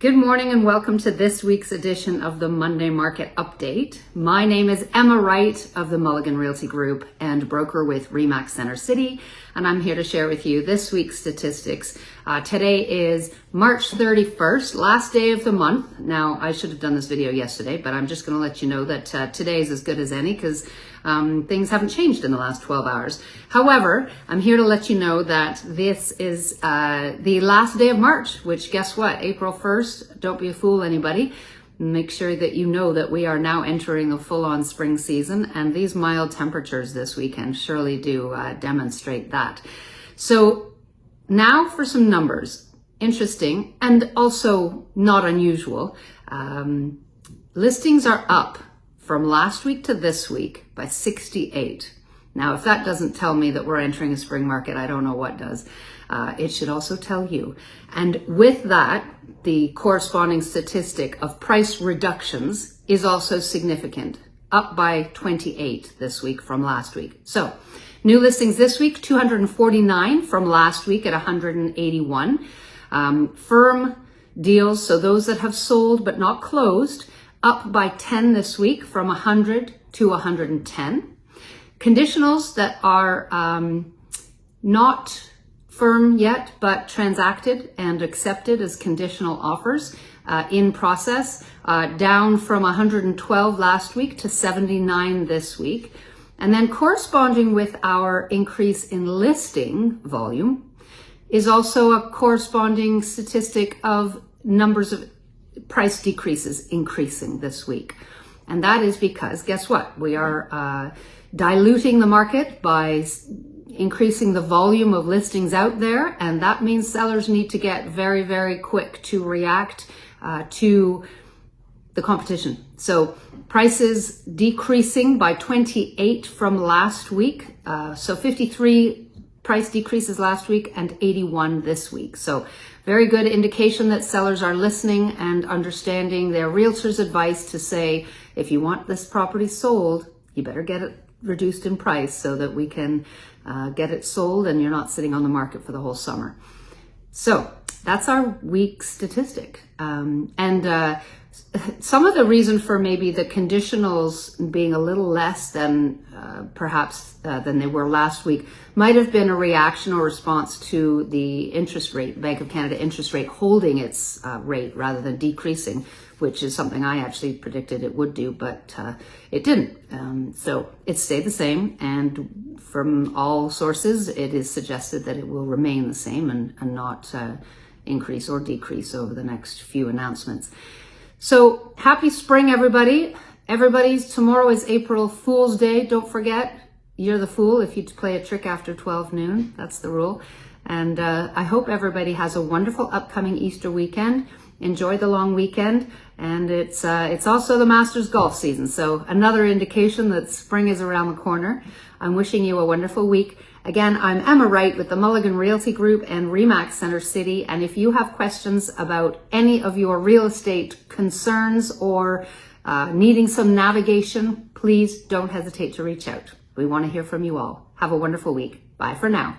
Good morning and welcome to this week's edition of the Monday Market Update. My name is Emma Wright of the Mulligan Realty Group and broker with RE/MAX Center City, and I'm here to share with you this week's statistics. Today is March 31st, last day of the month. Now, I should have done this video yesterday, but I'm just going to let you know that today is as good as any because things haven't changed in the last 12 hours. However, I'm here to let you know that this is the last day of March, which guess what? April 1st, don't be a fool anybody. Make sure that you know that we are now entering a full-on spring season, and these mild temperatures this weekend surely do demonstrate that. So now for some numbers. Interesting and also not unusual. Listings are up from last week to this week by 68. Now, if that doesn't tell me that we're entering a spring market, I don't know what does. It should also tell you. And with that, the corresponding statistic of price reductions is also significant, up by 28 this week from last week. So new listings this week, 249 from last week at 181. Firm deals, so those that have sold but not closed, up by 10 this week from 100 to 110. Conditionals that are not firm yet, but transacted and accepted as conditional offers in process, down from 112 last week to 79 this week. And then corresponding with our increase in listing volume is also a corresponding statistic of numbers of price decreases increasing this week. And that is because, guess what? We are diluting the market by increasing the volume of listings out there, and that means sellers need to get very, very quick to react to the competition. So prices decreasing by 28 from last week. So 53 price decreases last week and 81 this week. So very good indication that sellers are listening and understanding their realtor's advice to say, if you want this property sold, you better get it reduced in price so that we can get it sold and you're not sitting on the market for the whole summer. So that's our week's statistic. Some of the reason for maybe the conditionals being a little less than perhaps than they were last week might have been a reaction or response to the interest rate, Bank of Canada interest rate holding its rate rather than decreasing, which is something I actually predicted it would do, but it didn't. So it stayed the same, and from all sources, it is suggested that it will remain the same and not increase or decrease over the next few announcements. So happy spring, everybody. Tomorrow is April Fool's Day. Don't forget, you're the fool if you play a trick after 12 noon. That's the rule. And I hope everybody has a wonderful upcoming Easter weekend. Enjoy the long weekend. And it's also the Masters golf season. So another indication that spring is around the corner. I'm wishing you a wonderful week. Again, I'm Emma Wright with the Mulligan Realty Group and RE/MAX Center City. And if you have questions about any of your real estate concerns or needing some navigation, please don't hesitate to reach out. We want to hear from you all. Have a wonderful week. Bye for now.